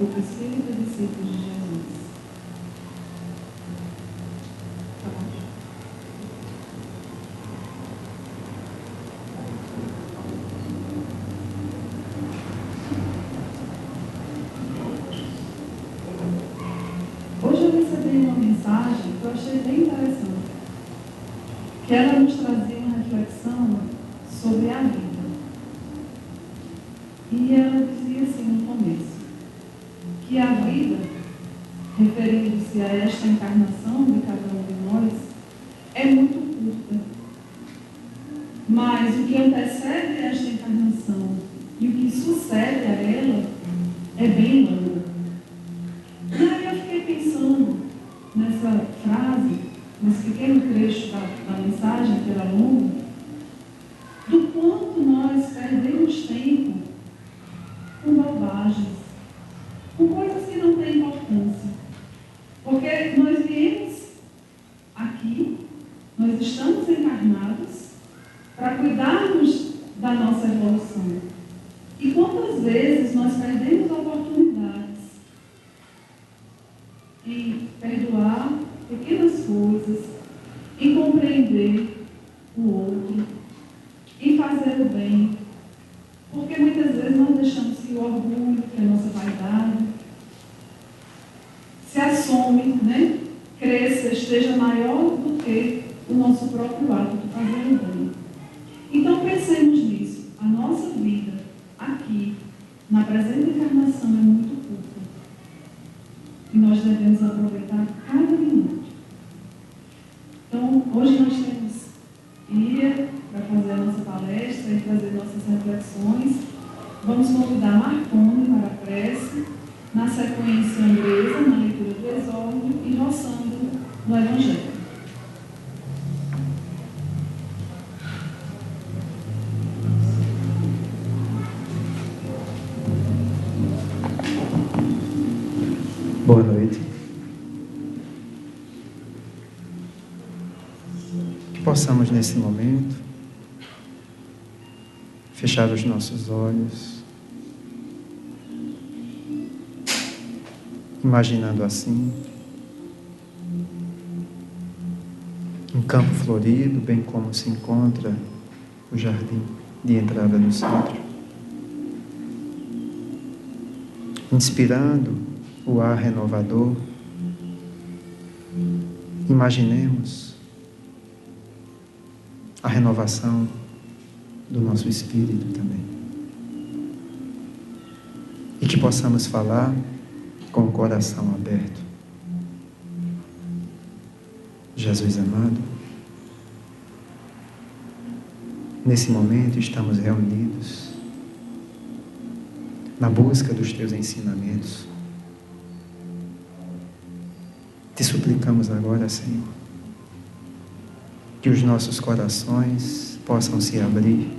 grupo Espírita Discípulos de Jesus. Hoje eu recebi uma mensagem que eu achei bem interessante, que ela nos trazia uma reflexão sobre a vida. E ela dizia assim no começo, que a vida, referindo-se a esta encarnação de cada um de nós, é muito curta. Mas o que antecede esta encarnação e o que sucede a ela é bem longo. E aí eu fiquei pensando nessa frase, nesse pequeno trecho da mensagem, que era longo, do quanto nós perdemos tempo com bobagens, com coisas que não têm importância. Porque nós viemos aqui, nós estamos encarnados para cuidarmos da nossa evolução. E quantas vezes nós perdemos oportunidades em perdoar pequenas coisas, em compreender o outro, em fazer o bem. Porque muitas vezes nós deixamos que o orgulho, que a nossa vaidade se assome, né? Cresça, esteja maior do que o nosso próprio ato de fazer o bem. Então pensemos nisso. A nossa vida aqui, na presente encarnação, é muito curta. E nós devemos aproveitar cada minuto. Então, hoje nós temos Iria para fazer a nossa palestra e trazer nossas reflexões. Vamos convidar Marconi para a prece, na sequência Andresa, na leitura do Exórdio, e Rossandro no Evangelho. Boa noite. Que possamos nesse momento fechar os nossos olhos, imaginando assim um campo florido, bem como se encontra o jardim de entrada no centro, inspirando o ar renovador. Imaginemos a renovação do nosso espírito também. E que possamos falar com o coração aberto. Jesus amado, nesse momento estamos reunidos na busca dos teus ensinamentos. Te suplicamos agora, Senhor, que os nossos corações possam se abrir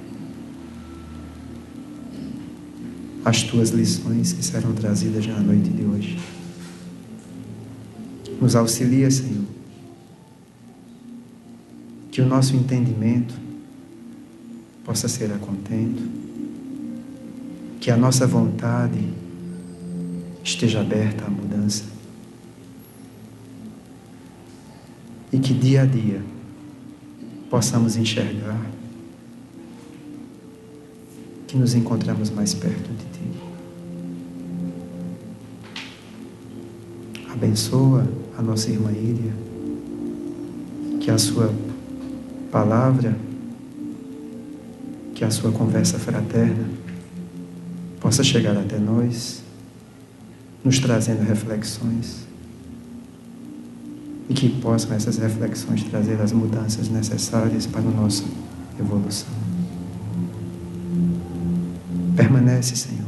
às tuas lições que serão trazidas na noite de hoje. Nos auxilia, Senhor, que o nosso entendimento possa ser a contento, que a nossa vontade esteja aberta à mudança e que dia a dia possamos enxergar que nos encontramos mais perto de Ti. Abençoa a nossa irmã Iria, que a sua palavra, que a sua conversa fraterna possa chegar até nós, nos trazendo reflexões, e que possam essas reflexões trazer as mudanças necessárias para a nossa evolução. Permanece, Senhor,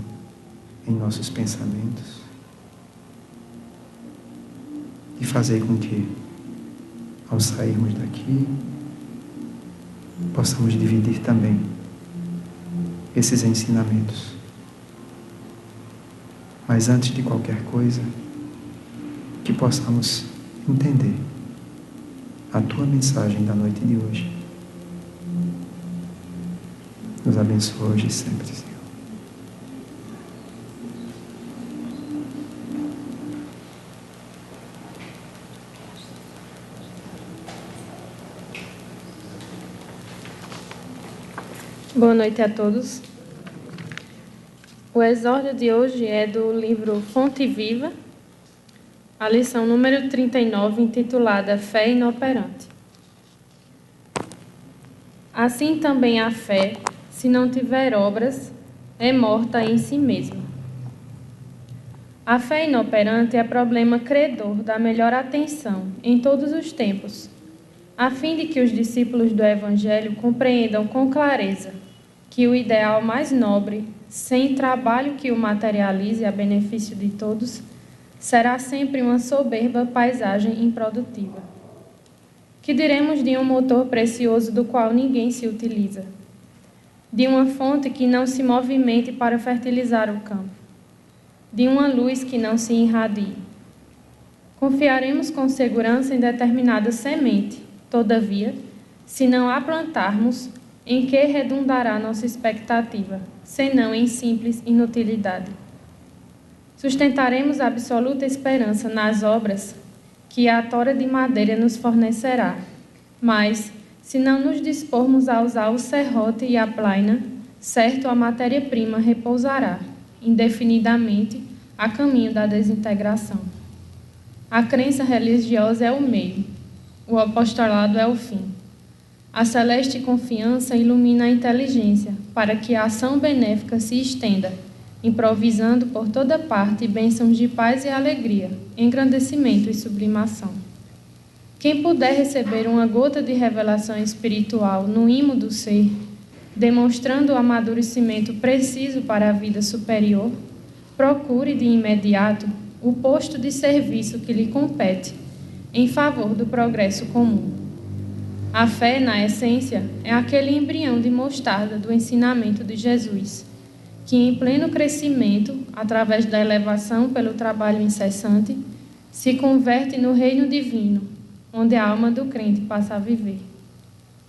em nossos pensamentos e fazer com que, ao sairmos daqui, possamos dividir também esses ensinamentos. Mas antes de qualquer coisa, que possamos entender a Tua mensagem da noite de hoje. Nos abençoe hoje e sempre, Senhor. Boa noite a todos. O exórdio de hoje é do livro Fonte Viva, a lição número 39, intitulada Fé Inoperante. Assim também a fé, se não tiver obras, é morta em si mesma. A fé inoperante é problema credor da melhor atenção em todos os tempos, a fim de que os discípulos do Evangelho compreendam com clareza que o ideal mais nobre, sem trabalho que o materialize a benefício de todos, será sempre uma soberba paisagem improdutiva. Que diremos de um motor precioso do qual ninguém se utiliza? De uma fonte que não se movimente para fertilizar o campo? De uma luz que não se irradie? Confiaremos com segurança em determinada semente, todavia, se não a plantarmos, em que redundará nossa expectativa, senão em simples inutilidade? Sustentaremos absoluta esperança nas obras que a tora de madeira nos fornecerá, mas, se não nos dispormos a usar o serrote e a plaina, certo a matéria-prima repousará, indefinidamente, a caminho da desintegração. A crença religiosa é o meio, o apostolado é o fim. A celeste confiança ilumina a inteligência para que a ação benéfica se estenda, improvisando por toda parte bênçãos de paz e alegria, engrandecimento e sublimação. Quem puder receber uma gota de revelação espiritual no imo do ser, demonstrando o amadurecimento preciso para a vida superior, procure de imediato o posto de serviço que lhe compete, em favor do progresso comum. A fé, na essência, é aquele embrião de mostarda do ensinamento de Jesus, que em pleno crescimento, através da elevação pelo trabalho incessante, se converte no reino divino, onde a alma do crente passa a viver.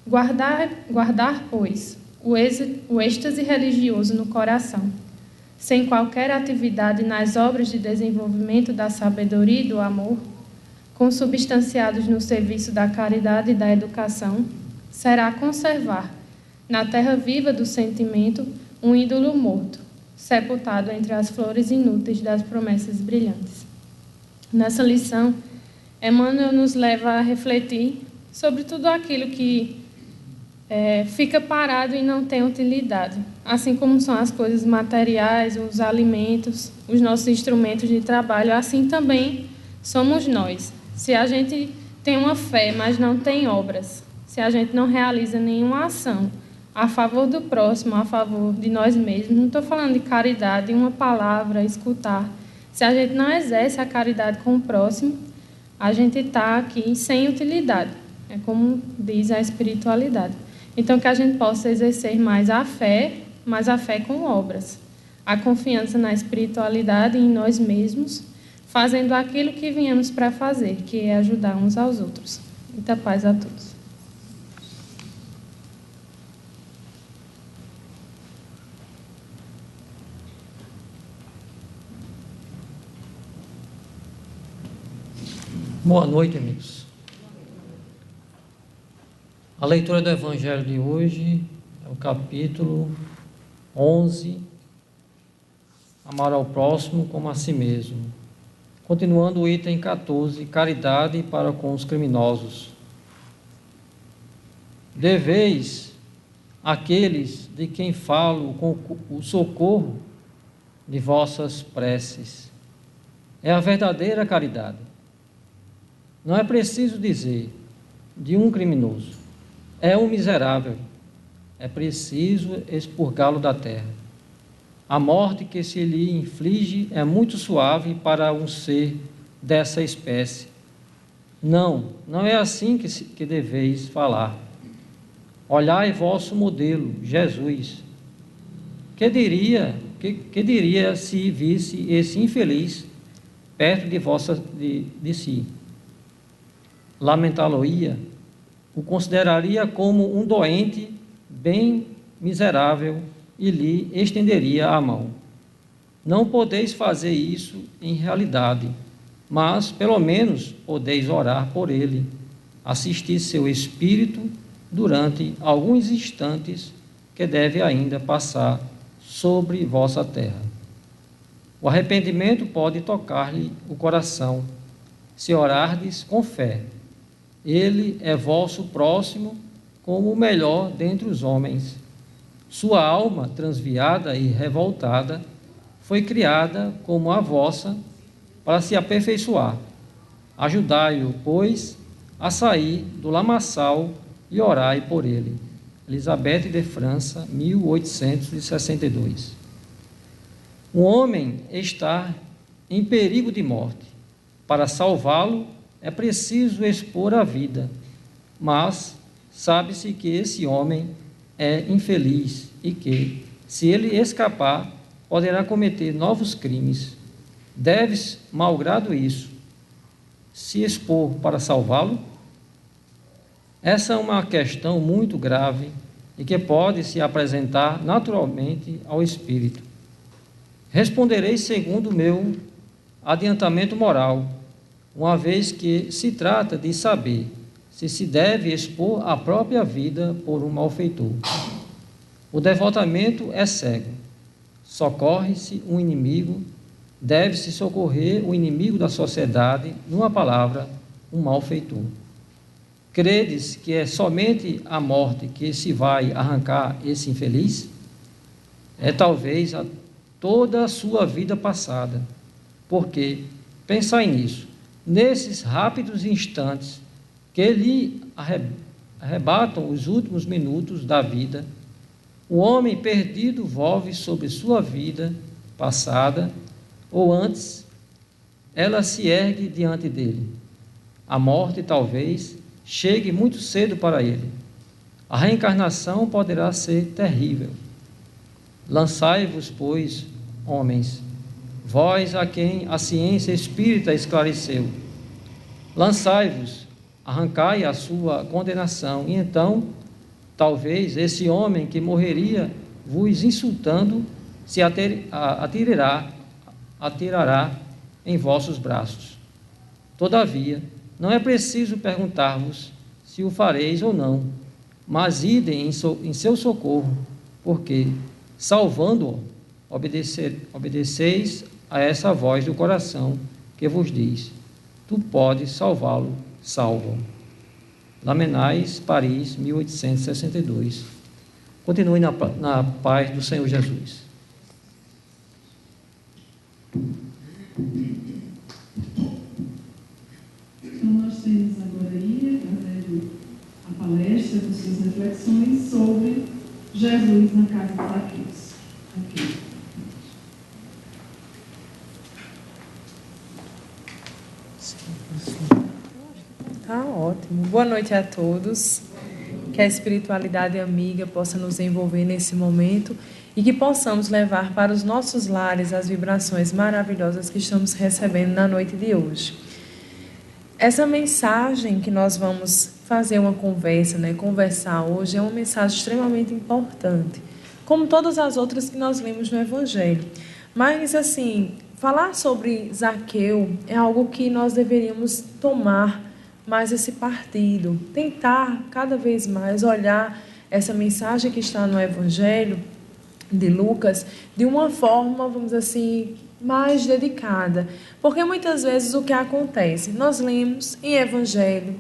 Guardar, pois, o êxtase religioso no coração, sem qualquer atividade nas obras de desenvolvimento da sabedoria e do amor, consubstanciados no serviço da caridade e da educação, será conservar, na terra viva do sentimento, um ídolo morto, sepultado entre as flores inúteis das promessas brilhantes. Nessa lição, Emmanuel nos leva a refletir sobre tudo aquilo que fica parado e não tem utilidade, assim como são as coisas materiais, os alimentos, os nossos instrumentos de trabalho, assim também somos nós. Se a gente tem uma fé, mas não tem obras, se a gente não realiza nenhuma ação a favor do próximo, a favor de nós mesmos, não estou falando de caridade, uma palavra, escutar. Se a gente não exerce a caridade com o próximo, a gente está aqui sem utilidade. É como diz a espiritualidade. Então, que a gente possa exercer mais a fé, mas a fé com obras. A confiança na espiritualidade e em nós mesmos, fazendo aquilo que viemos para fazer, que é ajudar uns aos outros. Muita paz a todos. Boa noite, amigos. A leitura do Evangelho de hoje é o capítulo 11, amar ao próximo como a si mesmo. Continuando o item 14, caridade para com os criminosos. Deveis àqueles de quem falo com o socorro de vossas preces. É a verdadeira caridade. Não é preciso dizer de um criminoso. É um miserável. É preciso expurgá-lo da terra. A morte que se lhe inflige é muito suave para um ser dessa espécie. Não é assim que deveis falar. Olhai vosso modelo, Jesus. Que diria se visse esse infeliz perto de si? Lamentá-lo-ia, o consideraria como um doente bem miserável e lhe estenderia a mão. Não podeis fazer isso em realidade, mas pelo menos podeis orar por ele, assistir seu espírito durante alguns instantes que deve ainda passar sobre vossa terra. O arrependimento pode tocar-lhe o coração, se orardes com fé. Ele é vosso próximo como o melhor dentre os homens. Sua alma, transviada e revoltada, foi criada como a vossa para se aperfeiçoar. Ajudai-o, pois, a sair do lamaçal e orai por ele. Elizabeth de França, 1862. Um homem está em perigo de morte. Para salvá-lo, é preciso expor a vida, mas sabe-se que esse homem é infeliz e que, se ele escapar, poderá cometer novos crimes. Deves, malgrado isso, se expor para salvá-lo? Essa é uma questão muito grave e que pode se apresentar naturalmente ao espírito. Responderei segundo o meu adiantamento moral, uma vez que se trata de saber se deve expor a própria vida por um malfeitor. O devotamento é cego. Socorre-se um inimigo, deve-se socorrer o inimigo da sociedade, numa palavra, um malfeitor. Credes que é somente a morte que se vai arrancar esse infeliz? É talvez toda a sua vida passada, porque, pensai nisso, nesses rápidos instantes que lhe arrebatam os últimos minutos da vida, o homem perdido volve sobre sua vida passada, ou antes, ela se ergue diante dele. A morte, talvez, chegue muito cedo para ele. A reencarnação poderá ser terrível. Lançai-vos, pois, homens, vós a quem a ciência espírita esclareceu. Lançai-vos, arrancai a sua condenação, e então, talvez, esse homem que morreria vos insultando se atirará em vossos braços. Todavia, não é preciso perguntar-vos se o fareis ou não, mas idem em seu socorro, porque, salvando-o, obedeceis a essa voz do coração que vos diz: tu podes salvá-lo, salva-o. Lamennais, Paris, 1862. Continue na paz do Senhor Jesus. Então, nós temos agora aí, trazendo a palestra com suas reflexões sobre Jesus na casa de Zaqueus. Aqui. Tá ótimo. Boa noite a todos. Que a espiritualidade amiga possa nos envolver nesse momento e que possamos levar para os nossos lares as vibrações maravilhosas que estamos recebendo na noite de hoje. Essa mensagem que nós vamos fazer uma conversa, conversar hoje, é uma mensagem extremamente importante, como todas as outras que nós lemos no Evangelho. Mas, assim, falar sobre Zaqueu é algo que nós deveríamos tomar mais esse partido, tentar cada vez mais olhar essa mensagem que está no Evangelho de Lucas de uma forma, vamos dizer assim, mais dedicada. Porque muitas vezes o que acontece? Nós lemos em Evangelho,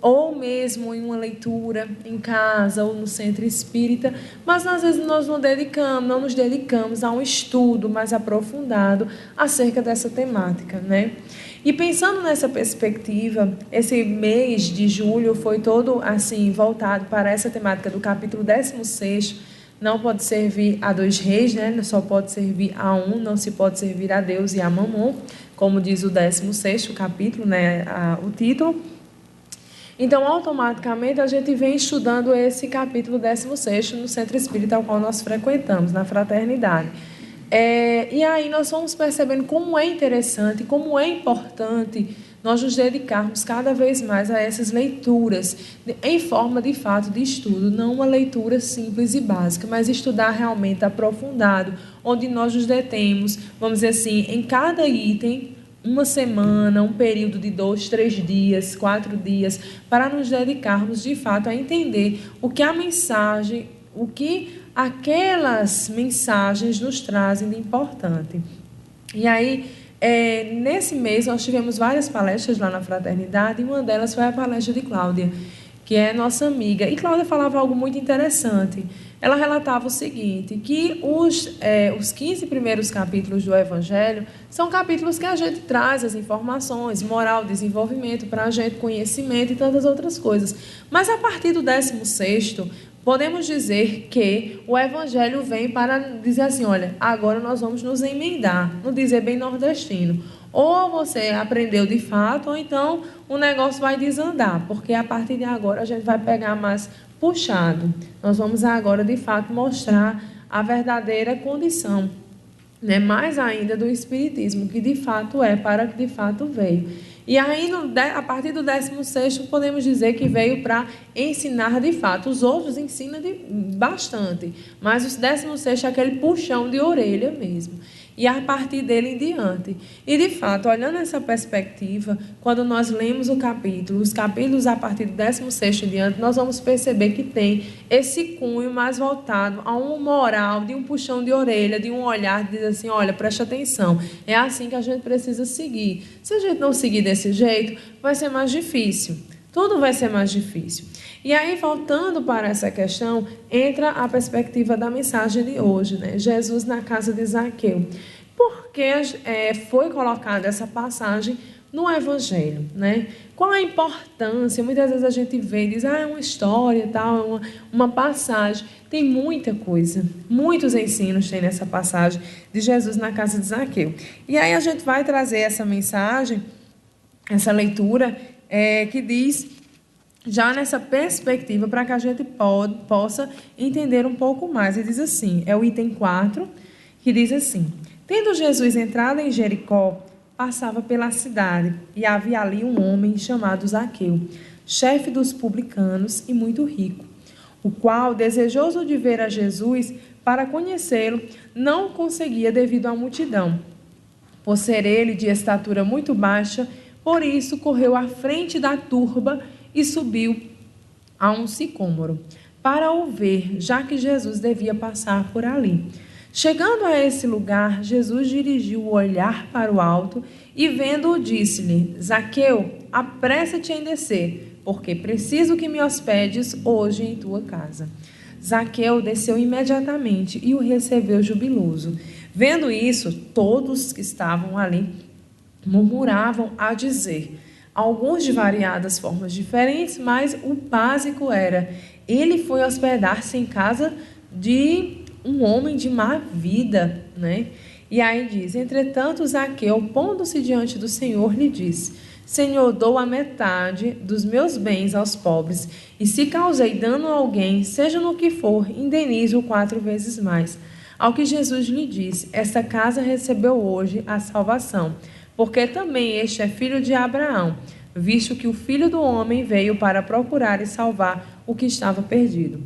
ou mesmo em uma leitura em casa ou no centro espírita, mas às vezes nós não nos dedicamos a um estudo mais aprofundado acerca dessa temática, E pensando nessa perspectiva, esse mês de julho foi todo assim voltado para essa temática do capítulo 16. Não pode servir a dois reis, Só pode servir a um, não se pode servir a Deus e a Mamon, como diz o 16º capítulo, o título. Então, automaticamente, a gente vem estudando esse capítulo 16º no centro espírita ao qual nós frequentamos, na fraternidade. E aí nós vamos percebendo como é interessante, como é importante nós nos dedicarmos cada vez mais a essas leituras, em forma de fato de estudo, não uma leitura simples e básica, mas estudar realmente aprofundado, onde nós nos detemos, vamos dizer assim, em cada item, uma semana, um período de 2, 3 dias, 4 dias, para nos dedicarmos de fato a entender o que a mensagem, o que aquelas mensagens nos trazem de importante. E aí, nesse mês, nós tivemos várias palestras lá na Fraternidade, e uma delas foi a palestra de Cláudia, que é nossa amiga. E Cláudia falava algo muito interessante. Ela relatava o seguinte, que os 15 primeiros capítulos do Evangelho são capítulos que a gente traz as informações, moral, desenvolvimento para a gente, conhecimento e tantas outras coisas. Mas a partir do 16º, podemos dizer que o Evangelho vem para dizer assim, olha, agora nós vamos nos emendar, no dizer bem nordestino. Ou você aprendeu de fato, ou então o negócio vai desandar, porque a partir de agora a gente vai pegar mais puxado. Nós vamos agora, de fato, mostrar a verdadeira condição, né? Mais ainda do Espiritismo, que de fato é, para que de fato veio. E aí, a partir do 16º, podemos dizer que veio para ensinar de fato. Os outros ensinam bastante, mas o 16º é aquele puxão de orelha mesmo. E a partir dele em diante. E, de fato, olhando essa perspectiva, quando nós lemos o capítulo, os capítulos a partir do 16º em diante, nós vamos perceber que tem esse cunho mais voltado a um moral, de um puxão de orelha, de um olhar, de dizer assim, olha, preste atenção, é assim que a gente precisa seguir. Se a gente não seguir desse jeito, vai ser mais difícil. Tudo vai ser mais difícil. E aí, voltando para essa questão, entra a perspectiva da mensagem de hoje, né? Jesus na casa de Zaqueu. Por que foi colocada essa passagem no Evangelho, né? Qual a importância? Muitas vezes a gente vê e diz, é uma história, tal, uma passagem. Tem muita coisa, muitos ensinos tem nessa passagem de Jesus na casa de Zaqueu. E aí a gente vai trazer essa mensagem, essa leitura, que diz... já nessa perspectiva, para que a gente possa entender um pouco mais. E diz assim, é o item 4, que diz assim, tendo Jesus entrado em Jericó, passava pela cidade, e havia ali um homem chamado Zaqueu, chefe dos publicanos e muito rico, o qual, desejoso de ver a Jesus para conhecê-lo, não conseguia devido à multidão. Por ser ele de estatura muito baixa, por isso correu à frente da turba e subiu a um sicômoro para o ver, já que Jesus devia passar por ali. Chegando a esse lugar, Jesus dirigiu o olhar para o alto e, vendo-o, disse-lhe, Zaqueu, apressa-te em descer, porque preciso que me hospedes hoje em tua casa. Zaqueu desceu imediatamente e o recebeu jubiloso. Vendo isso, todos que estavam ali murmuravam a dizer, alguns de variadas formas diferentes, mas o básico era, ele foi hospedar-se em casa de um homem de má vida, né? E aí diz, entretanto, Zaqueu, pondo-se diante do Senhor, lhe disse, Senhor, dou a metade dos meus bens aos pobres, e se causei dano a alguém, seja no que for, indenizo 4 vezes mais. Ao que Jesus lhe disse, esta casa recebeu hoje a salvação, porque também este é filho de Abraão, visto que o Filho do Homem veio para procurar e salvar o que estava perdido.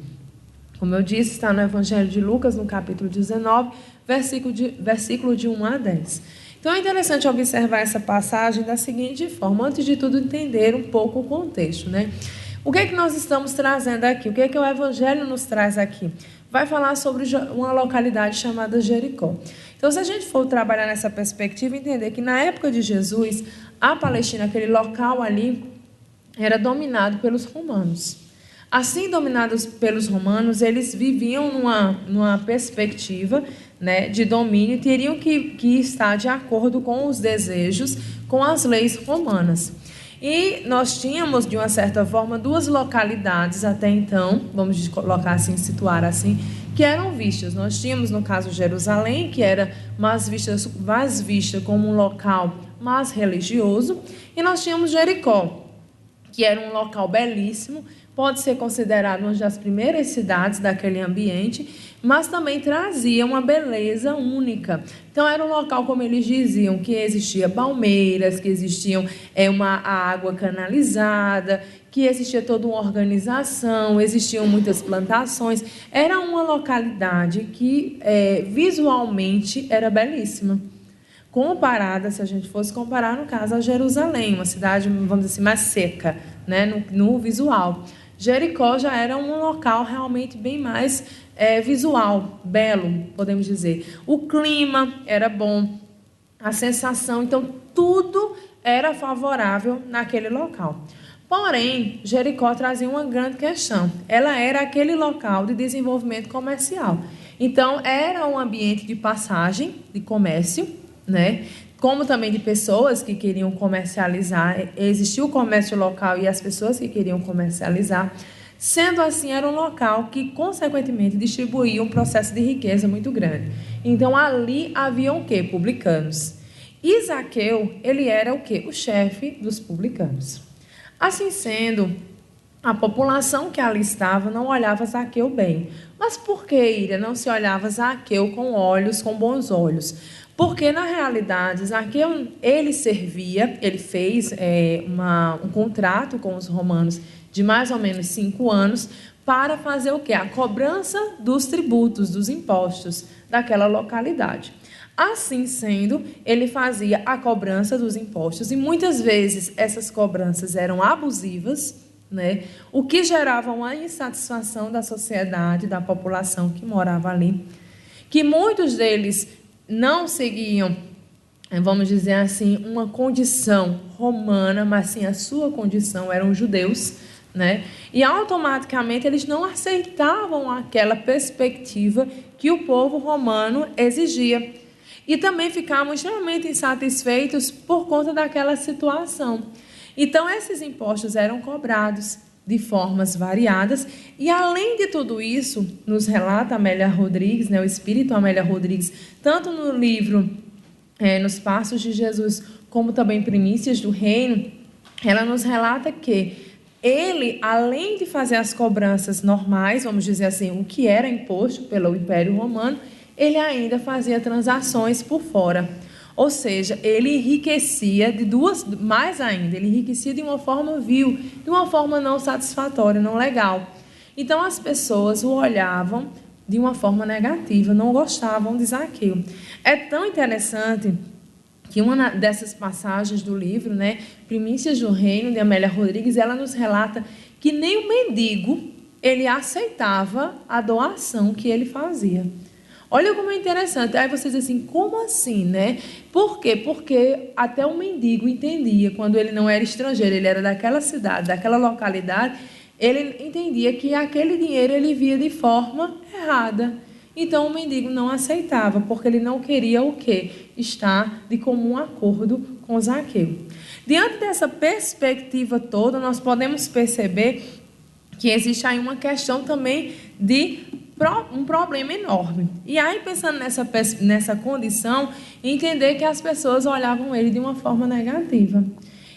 Como eu disse, está no Evangelho de Lucas, no capítulo 19, versículo de 1 a 10. Então é interessante observar essa passagem da seguinte forma, antes de tudo entender um pouco o contexto, né? O que é que nós estamos trazendo aqui? O que é que o Evangelho nos traz aqui? Vai falar sobre uma localidade chamada Jericó. Então, se a gente for trabalhar nessa perspectiva, entender que na época de Jesus, a Palestina, aquele local ali, era dominado pelos romanos. Assim, dominados pelos romanos, eles viviam numa perspectiva, né, de domínio, teriam que estar de acordo com os desejos, com as leis romanas. E nós tínhamos, de uma certa forma, 2 localidades até então, vamos colocar assim, situar assim, que eram vistas. Nós tínhamos, no caso, Jerusalém, que era mais vista como um local mais religioso, e nós tínhamos Jericó, que era um local belíssimo, pode ser considerado uma das primeiras cidades daquele ambiente, mas também trazia uma beleza única. Então, era um local, como eles diziam, que existia palmeiras, que existiam uma água canalizada, que existia toda uma organização, existiam muitas plantações. Era uma localidade que visualmente era belíssima. Comparada, se a gente fosse comparar, no caso, a Jerusalém, uma cidade, vamos dizer assim, mais seca, né, no visual. Jericó já era um local realmente bem mais visual, belo, podemos dizer. O clima era bom, a sensação, então tudo era favorável naquele local. Porém, Jericó trazia uma grande questão. Ela era aquele local de desenvolvimento comercial. Então, era um ambiente de passagem, de comércio, né? Como também de pessoas que queriam comercializar. Existia o comércio local e as pessoas que queriam comercializar. Sendo assim, era um local que, consequentemente, distribuía um processo de riqueza muito grande. Então, ali havia o quê? Publicanos. E Zaqueu, ele era o quê? O chefe dos publicanos. Assim sendo, a população que ali estava não olhava Zaqueu bem. Mas por que, Íria, não se olhava Zaqueu com bons olhos? Porque, na realidade, Zaqueu, ele fez um contrato com os romanos de mais ou menos 5 anos para fazer o quê? A cobrança dos tributos, dos impostos daquela localidade. Assim sendo, ele fazia a cobrança dos impostos e muitas vezes essas cobranças eram abusivas, né? O que gerava uma insatisfação da sociedade, da população que morava ali, que muitos deles não seguiam, vamos dizer assim, uma condição romana, mas sim a sua condição, eram judeus, né? E automaticamente eles não aceitavam aquela perspectiva que o povo romano exigia. E também ficavam extremamente insatisfeitos por conta daquela situação. Então, esses impostos eram cobrados de formas variadas. E, além de tudo isso, nos relata Amélia Rodrigues, né, o espírito Amélia Rodrigues, tanto no livro Nos Passos de Jesus, como também Primícias do Reino, ela nos relata que ele, além de fazer as cobranças normais, vamos dizer assim, o que era imposto pelo Império Romano, ele ainda fazia transações por fora. Ou seja, ele enriquecia mais ainda, ele enriquecia de uma forma vil, de uma forma não satisfatória, não legal. Então as pessoas o olhavam de uma forma negativa, não gostavam de Zaqueu. É tão interessante que uma dessas passagens do livro, né, Primícias do Reino, de Amélia Rodrigues, ela nos relata que nem o mendigo, ele aceitava a doação que ele fazia. Olha como é interessante. Aí vocês dizem assim, como assim, né? Por quê? Porque até o mendigo entendia, quando ele não era estrangeiro, ele era daquela cidade, daquela localidade, ele entendia que aquele dinheiro ele via de forma errada. Então o mendigo não aceitava, porque ele não queria o quê? Estar de comum acordo com Zaqueu. Diante dessa perspectiva toda, nós podemos perceber que existe aí uma questão também de um problema enorme. E aí, pensando nessa condição, entender que as pessoas olhavam ele de uma forma negativa.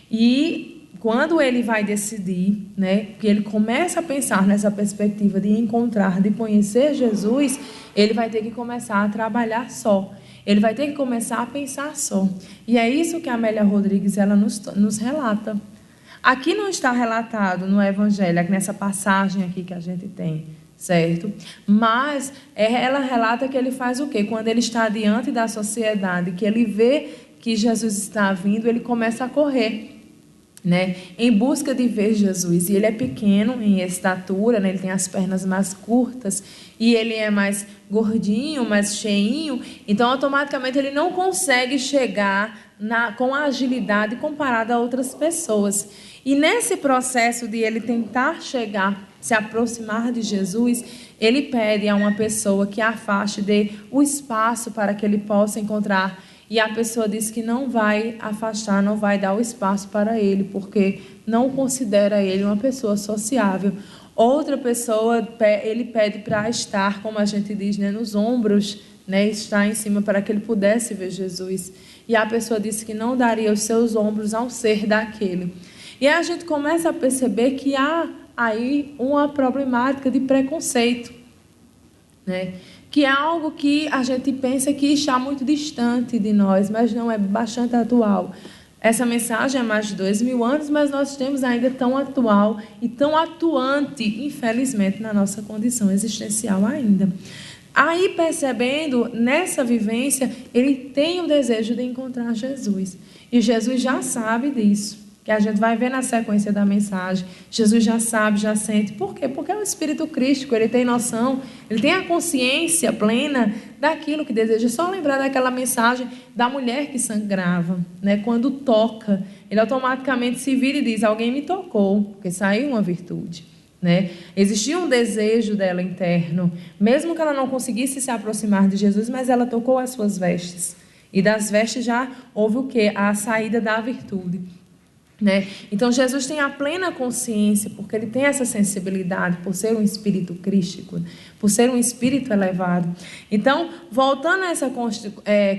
E quando ele vai decidir, né, que ele começa a pensar nessa perspectiva de encontrar, de conhecer Jesus, ele vai ter que começar a trabalhar só. Ele vai ter que começar a pensar só. E é isso que a Amélia Rodrigues ela nos relata. Aqui não está relatado no Evangelho, nessa passagem aqui que a gente tem, certo? Mas ela relata que ele faz o quê? Quando ele está diante da sociedade, que ele vê que Jesus está vindo, ele começa a correr, né, em busca de ver Jesus. E ele é pequeno em estatura, né, ele tem as pernas mais curtas e ele é mais gordinho, mais cheinho, então automaticamente ele não consegue chegar com a agilidade comparada a outras pessoas. E nesse processo de ele tentar chegar, se aproximar de Jesus, ele pede a uma pessoa que afaste, dê o espaço para que ele possa encontrar. E a pessoa diz que não vai afastar, não vai dar o espaço para ele, porque não considera ele uma pessoa sociável. Outra pessoa, ele pede para estar, como a gente diz, né, nos ombros, né, estar em cima para que ele pudesse ver Jesus. E a pessoa disse que não daria os seus ombros ao ser daquele. E aí a gente começa a perceber que há aí uma problemática de preconceito, né? Que é algo que a gente pensa que está muito distante de nós, mas não, é bastante atual. Essa mensagem é mais de 2000 anos, mas nós temos ainda tão atual e tão atuante, infelizmente, na nossa condição existencial ainda. Aí, percebendo, nessa vivência, ele tem o desejo de encontrar Jesus. E Jesus já sabe disso, que a gente vai ver na sequência da mensagem. Jesus já sabe, já sente. Por quê? Porque é o Espírito Crístico, ele tem noção, ele tem a consciência plena daquilo que deseja. Só lembrar daquela mensagem da mulher que sangrava, né? Quando toca, ele automaticamente se vira e diz: alguém me tocou, porque saiu uma virtude, né? Existia um desejo dela interno, mesmo que ela não conseguisse se aproximar de Jesus, mas ela tocou as suas vestes. E das vestes já houve o quê? A saída da virtude, né? Então Jesus tem a plena consciência, porque ele tem essa sensibilidade, por ser um espírito crístico, por ser um espírito elevado. Então, voltando a essa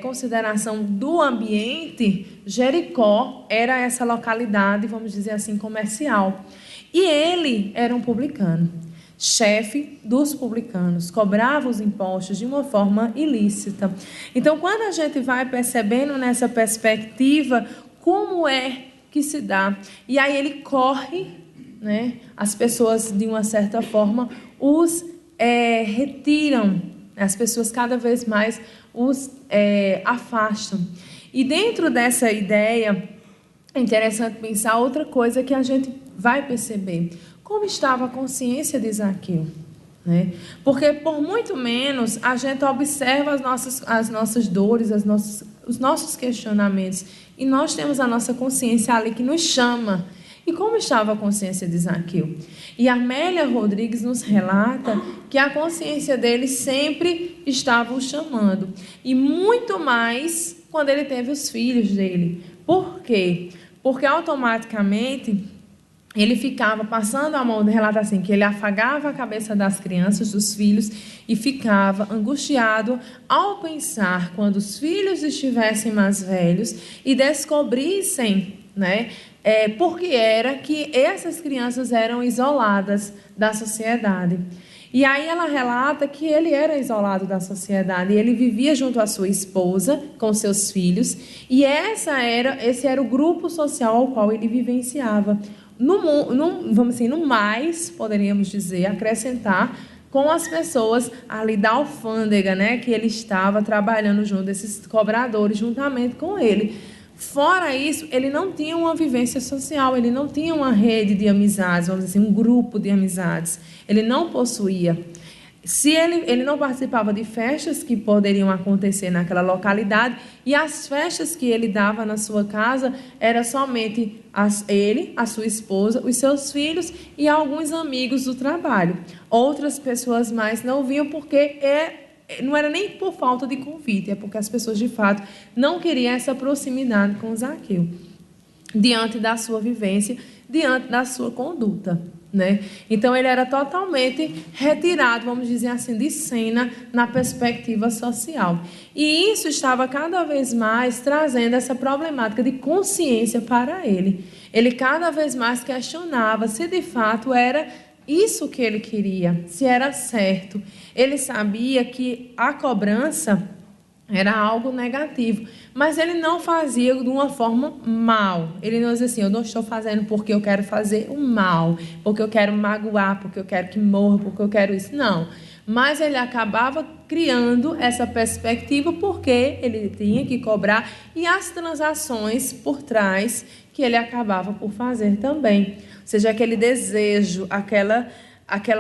consideração do ambiente, Jericó era essa localidade, vamos dizer assim, comercial. E ele era um publicano, chefe dos publicanos, cobrava os impostos de uma forma ilícita. Então, quando a gente vai percebendo nessa perspectiva como é que se dá, e aí ele corre, né? As pessoas, de uma certa forma, os retiram, as pessoas cada vez mais os afastam. E dentro dessa ideia, é interessante pensar outra coisa que a gente vai perceber. Como estava a consciência de Zaqueu, né? Porque por muito menos a gente observa as nossas dores, os nossos questionamentos, e nós temos a nossa consciência ali que nos chama. E como estava a consciência de Zaqueu? E Amélia Rodrigues nos relata que a consciência dele sempre estava o chamando, e muito mais quando ele teve os filhos dele. Por quê? Porque automaticamente ele ficava passando a mão, relata assim, que ele afagava a cabeça das crianças, dos filhos, e ficava angustiado ao pensar quando os filhos estivessem mais velhos e descobrissem, né, porque era que essas crianças eram isoladas da sociedade. E aí ela relata que ele era isolado da sociedade, ele vivia junto à sua esposa, com seus filhos, e esse era o grupo social ao qual ele vivenciava. Vamos assim, no mais, poderíamos dizer, acrescentar com as pessoas ali da alfândega, né, que ele estava trabalhando junto, desses cobradores, juntamente com ele. Fora isso, ele não tinha uma vivência social, ele não tinha uma rede de amizades, vamos dizer assim, um grupo de amizades. Ele não possuía. Se ele não participava de festas que poderiam acontecer naquela localidade, e as festas que ele dava na sua casa era somente ele, a sua esposa, os seus filhos e alguns amigos do trabalho. Outras pessoas mais não vinham porque não era nem por falta de convite, é porque as pessoas de fato não queriam essa proximidade com Zaqueu, diante da sua vivência, diante da sua conduta, né? Então ele era totalmente retirado, vamos dizer assim, de cena na perspectiva social. E isso estava cada vez mais trazendo essa problemática de consciência para ele. Ele cada vez mais questionava se de fato era isso que ele queria, se era certo. Ele sabia que a cobrança era algo negativo, mas ele não fazia de uma forma mal. Ele não dizia assim: eu não estou fazendo porque eu quero fazer o mal, porque eu quero magoar, porque eu quero que morra, porque eu quero isso. Não. Mas ele acabava criando essa perspectiva porque ele tinha que cobrar, e as transações por trás que ele acabava por fazer também. Ou seja, aquele desejo, aquela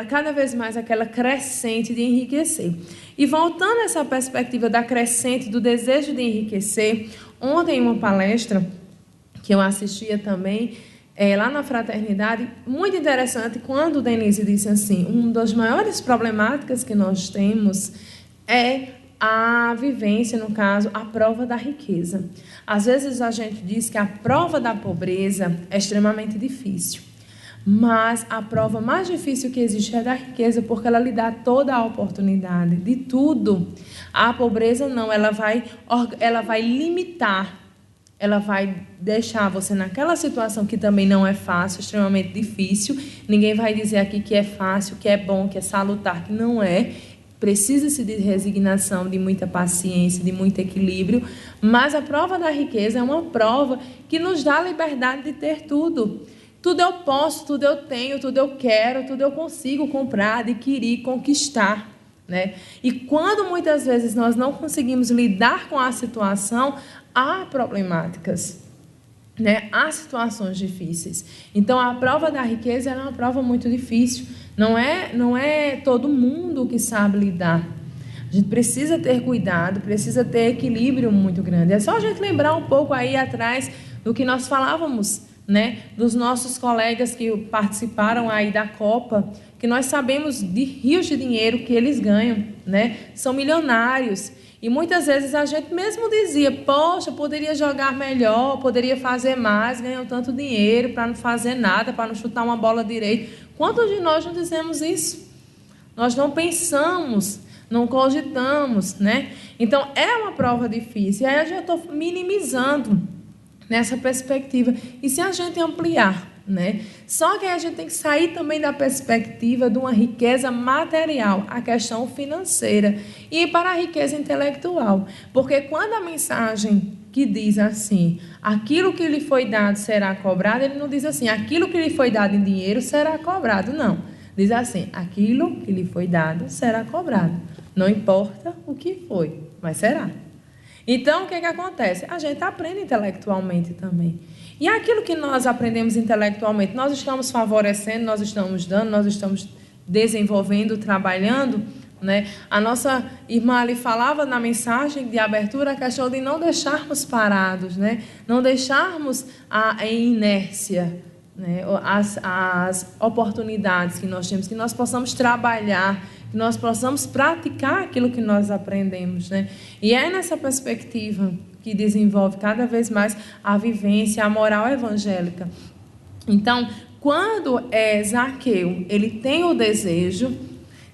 cada vez mais aquela crescente de enriquecer. E voltando a essa perspectiva da crescente, do desejo de enriquecer, ontem em uma palestra que eu assistia também, lá na Fraternidade, muito interessante, quando Denise disse assim: uma das maiores problemáticas que nós temos é a vivência, no caso, a prova da riqueza. Às vezes a gente diz que a prova da pobreza é extremamente difícil. Mas a prova mais difícil que existe é da riqueza, porque ela lhe dá toda a oportunidade de tudo. A pobreza não, ela vai limitar, ela vai deixar você naquela situação que também não é fácil, extremamente difícil. Ninguém vai dizer aqui que é fácil, que é bom, que é salutar, que não é. Precisa-se de resignação, de muita paciência, de muito equilíbrio. Mas a prova da riqueza é uma prova que nos dá a liberdade de ter tudo. Tudo eu posso, tudo eu tenho, tudo eu quero, tudo eu consigo comprar, adquirir, conquistar, né? E quando muitas vezes nós não conseguimos lidar com a situação, há problemáticas. né, há situações difíceis. Então, a prova da riqueza é uma prova muito difícil. Não é todo mundo que sabe lidar. A gente precisa ter cuidado, precisa ter equilíbrio muito grande. É só a gente lembrar um pouco aí atrás do que nós falávamos, né, dos nossos colegas que participaram aí da Copa, que nós sabemos de rios de dinheiro que eles ganham, né? São milionários. E muitas vezes a gente mesmo dizia, poxa, poderia jogar melhor, poderia fazer mais, ganham tanto dinheiro para não fazer nada, para não chutar uma bola direito. Quantos de nós não dizemos isso? Nós não pensamos, não cogitamos, né? Então, é uma prova difícil. E aí eu já estou minimizando nessa perspectiva. E se a gente ampliar, né? Só que a gente tem que sair também da perspectiva de uma riqueza material, a questão financeira, e ir para a riqueza intelectual. Porque quando a mensagem que diz assim, aquilo que lhe foi dado será cobrado, ele não diz assim, aquilo que lhe foi dado em dinheiro será cobrado, não. Diz assim, aquilo que lhe foi dado será cobrado. Não importa o que foi, mas será. Então, o que acontece? A gente aprende intelectualmente também. E aquilo que nós aprendemos intelectualmente, nós estamos favorecendo, nós estamos dando, nós estamos desenvolvendo, trabalhando, né? A nossa irmã ali falava na mensagem de abertura a questão de não deixarmos parados, né? Não deixarmos em inércia, né? As oportunidades que nós temos, que nós possamos trabalhar, que nós possamos praticar aquilo que nós aprendemos, né? E é nessa perspectiva que desenvolve cada vez mais a vivência, a moral evangélica. Então, quando Zaqueu, ele tem o desejo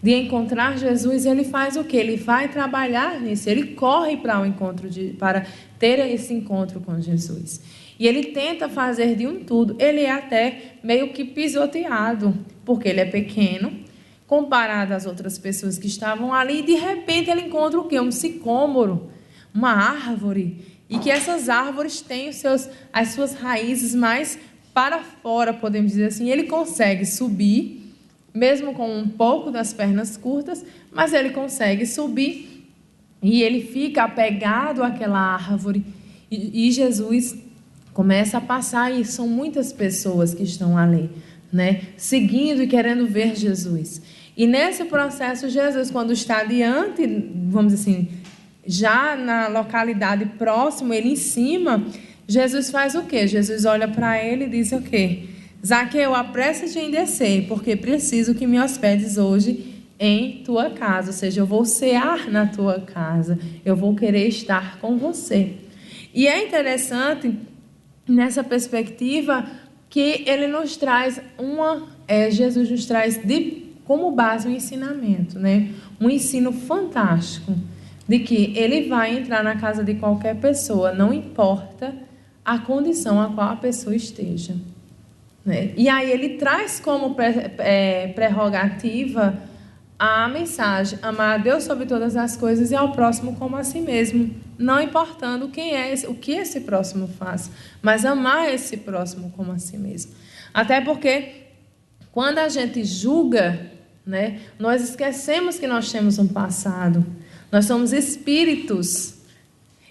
de encontrar Jesus, ele faz o quê? Ele vai trabalhar nisso, ele corre para o encontro para ter esse encontro com Jesus. E ele tenta fazer de um tudo. Ele é até meio que pisoteado, porque ele é pequeno, comparado às outras pessoas que estavam ali, e de repente ele encontra o quê? Um sicômoro, uma árvore, e que essas árvores têm as suas raízes mais para fora, podemos dizer assim. Ele consegue subir, mesmo com um pouco das pernas curtas, mas ele consegue subir, e ele fica apegado àquela árvore, e Jesus começa a passar, e são muitas pessoas que estão ali, né, seguindo e querendo ver Jesus. E nesse processo, Jesus, quando está diante, vamos dizer assim, já na localidade próxima, ele em cima, Jesus faz o quê? Jesus olha para ele e diz o quê? Zaqueu, apressa-te em descer, porque preciso que me hospedes hoje em tua casa. Ou seja, eu vou cear na tua casa, eu vou querer estar com você. E é interessante, nessa perspectiva, que ele nos traz Jesus nos traz como base um ensinamento, né? Um ensino fantástico, de que ele vai entrar na casa de qualquer pessoa, não importa a condição a qual a pessoa esteja, né? E aí ele traz como prerrogativa a mensagem, amar a Deus sobre todas as coisas e ao próximo como a si mesmo, não importando quem é o que esse próximo faz, mas amar esse próximo como a si mesmo. Até porque quando a gente julga, né, nós esquecemos que nós temos um passado. Nós somos espíritos,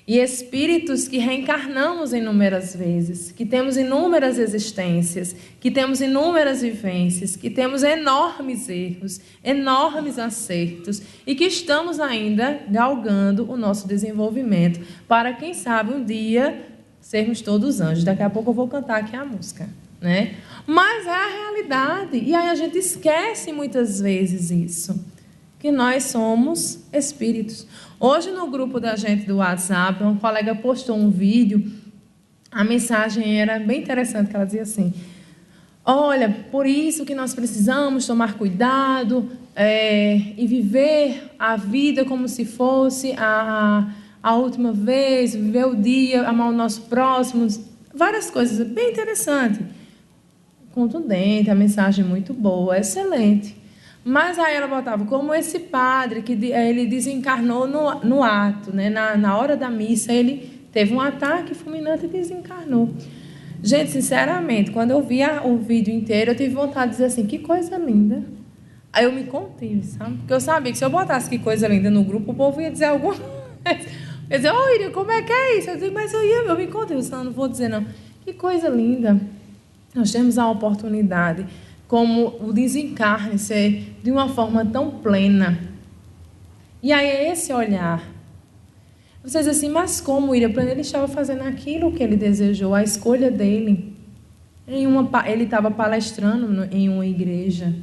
e espíritos que reencarnamos inúmeras vezes, que temos inúmeras existências, que temos inúmeras vivências, que temos enormes erros, enormes acertos, e que estamos ainda galgando o nosso desenvolvimento, para quem sabe um dia sermos todos anjos. Daqui a pouco eu vou cantar aqui a música, né? Mas é a realidade, e aí a gente esquece muitas vezes isso, que nós somos espíritos. Hoje, no grupo da gente do WhatsApp, uma colega postou um vídeo, a mensagem era bem interessante, que ela dizia assim: olha, por isso que nós precisamos tomar cuidado e viver a vida como se fosse a última vez, viver o dia, amar o nosso próximo, várias coisas, bem interessante, contundente, a mensagem muito boa, excelente. Mas aí ela botava, como esse padre, que ele desencarnou no ato, né? Na hora da missa, ele teve um ataque fulminante e desencarnou. Gente, sinceramente, quando eu vi o vídeo inteiro, eu tive vontade de dizer assim, que coisa linda. Aí eu me contive, sabe? Porque eu sabia que se eu botasse que coisa linda no grupo, o povo ia dizer alguma coisa. Eu ia dizer, Iria, como é que é isso? Eu disse, mas eu me contive, senão eu não vou dizer não. Que coisa linda. Nós temos a oportunidade, como o desencarne ser de uma forma tão plena. E aí é esse olhar. Você diz assim, mas como ele estava fazendo aquilo que ele desejou, a escolha dele. Ele estava palestrando em uma igreja.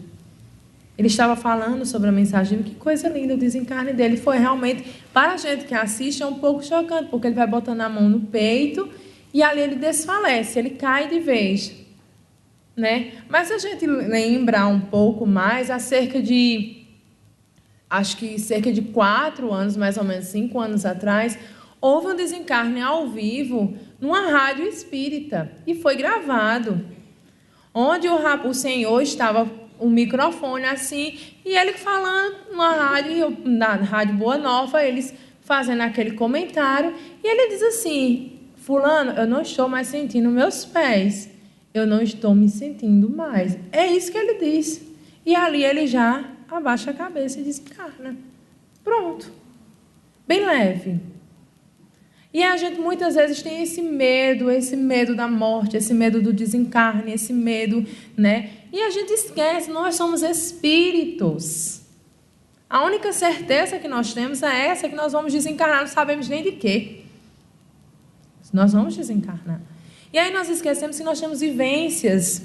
Ele estava falando sobre a mensagem. Que coisa linda o desencarne dele. Foi realmente, para a gente que assiste, é um pouco chocante, porque ele vai botando a mão no peito e ali ele desfalece, ele cai de vez. Né? Mas se a gente lembrar um pouco mais, acho que cerca de 4 anos, mais ou menos 5 anos atrás, houve um desencarne ao vivo numa rádio espírita e foi gravado, onde o senhor estava um microfone assim e ele falando na rádio Boa Nova, eles fazendo aquele comentário e ele diz assim, fulano, eu não estou mais sentindo meus pés, eu não estou me sentindo mais. É isso que ele disse. E ali ele já abaixa a cabeça e desencarna. Pronto. Bem leve. E a gente muitas vezes tem esse medo da morte, esse medo do desencarne, esse medo, né? E a gente esquece, nós somos espíritos. A única certeza que nós temos é essa, que nós vamos desencarnar, não sabemos nem de quê. Nós vamos desencarnar. E aí nós esquecemos que nós temos vivências,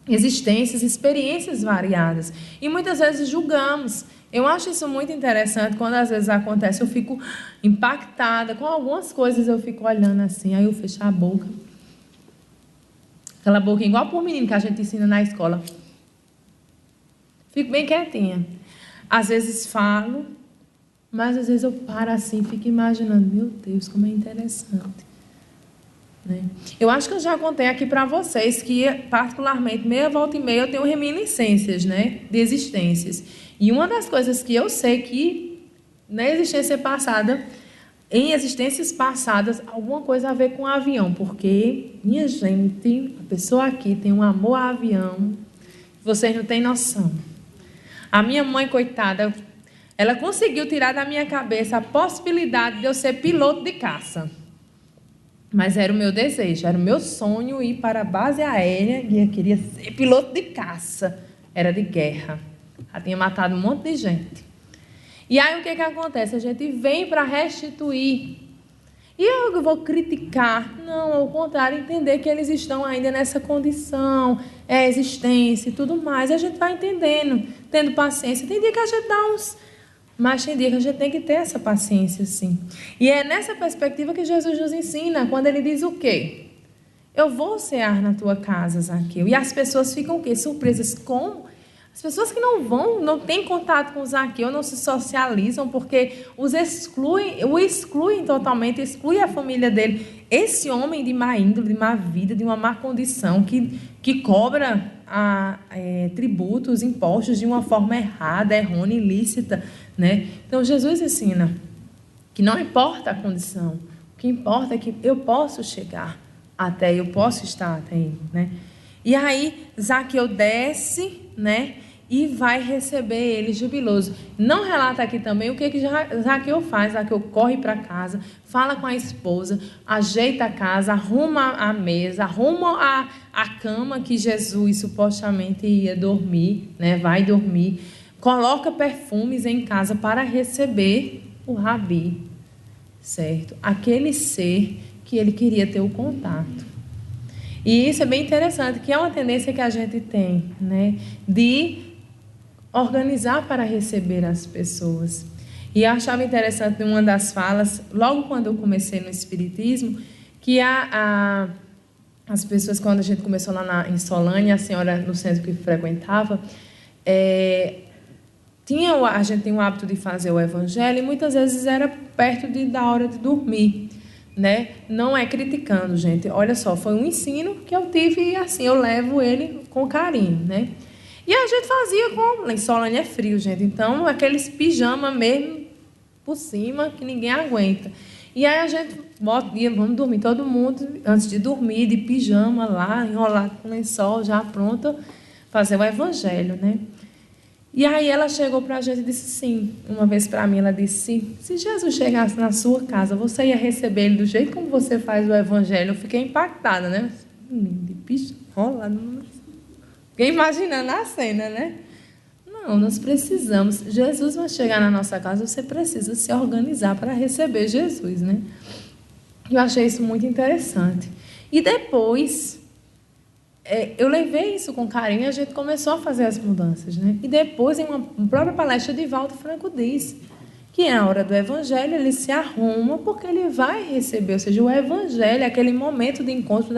existências, experiências variadas. E muitas vezes julgamos. Eu acho isso muito interessante, quando às vezes acontece, eu fico impactada com algumas coisas, eu fico olhando assim, aí eu fecho a boca. Aquela boca igual por menino que a gente ensina na escola. Fico bem quietinha. Às vezes falo, mas às vezes eu paro assim, fico imaginando, meu Deus, como é interessante. Né? Eu acho que eu já contei aqui para vocês que, particularmente, meia volta e meia, eu tenho reminiscências, né, de existências. E uma das coisas que eu sei que, na existência passada, em existências passadas, alguma coisa a ver com avião, porque, minha gente, a pessoa aqui tem um amor a avião, vocês não têm noção. A minha mãe, coitada, ela conseguiu tirar da minha cabeça a possibilidade de eu ser piloto de caça. Mas era o meu desejo, era o meu sonho ir para a base aérea e eu queria ser piloto de caça. Era de guerra. Já tinha matado um monte de gente. E aí o que acontece? A gente vem para restituir. E eu vou criticar? Não, ao contrário, entender que eles estão ainda nessa condição, existência e tudo mais. E a gente vai entendendo, tendo paciência. Tem dia que a gente dá uns... Mas tem dia que a gente tem que ter essa paciência, sim. E é nessa perspectiva que Jesus nos ensina, quando ele diz o quê? Eu vou cear na tua casa, Zaqueu. E as pessoas ficam o quê? Surpresas. Como? As pessoas que não têm contato com Zaqueu, não se socializam, porque o excluem totalmente, excluem a família dele. Esse homem de má índole, de má vida, de uma má condição, que cobra tributos, impostos de uma forma errada, errônea, ilícita, né? Então, Jesus ensina que não importa a condição, o que importa é que eu posso chegar até, eu posso estar até ele, né? E aí, Zaqueu desce, né? E vai receber ele jubiloso. Não relata aqui também o que Zaqueu faz. Zaqueu corre para casa, fala com a esposa, ajeita a casa, arruma a mesa, arruma a cama que Jesus supostamente ia dormir, né? Vai dormir. Coloca perfumes em casa para receber o Rabi, certo? Aquele ser que ele queria ter o contato. E isso é bem interessante, que é uma tendência que a gente tem, né? De organizar para receber as pessoas. E eu achava interessante uma das falas, logo quando eu comecei no Espiritismo, que as pessoas, quando a gente começou lá em Solânia, a senhora no centro que frequentava, a gente tem o hábito de fazer o evangelho e muitas vezes era perto da hora de dormir, né? Não é criticando, gente. Olha só, foi um ensino que eu tive e assim, eu levo ele com carinho, né? E a gente fazia em Solânia é frio, gente. Então, aqueles pijama mesmo por cima que ninguém aguenta. E aí a gente vamos dormir todo mundo, antes de dormir, de pijama lá, enrolado com lençol, já pronto, fazer o evangelho, né? E aí ela chegou para a gente e disse assim, uma vez para mim, ela disse, se Jesus chegasse na sua casa, você ia receber ele do jeito como você faz o evangelho? Eu fiquei impactada, né? De pistola, fiquei imaginando a cena, né? Não, nós precisamos. Jesus vai chegar na nossa casa, você precisa se organizar para receber Jesus, né? Eu achei isso muito interessante. E depois, eu levei isso com carinho e a gente começou a fazer as mudanças, né? E depois, em uma própria palestra de Valdo Franco diz que na hora do evangelho ele se arruma porque ele vai receber, ou seja, o evangelho é aquele momento de encontro,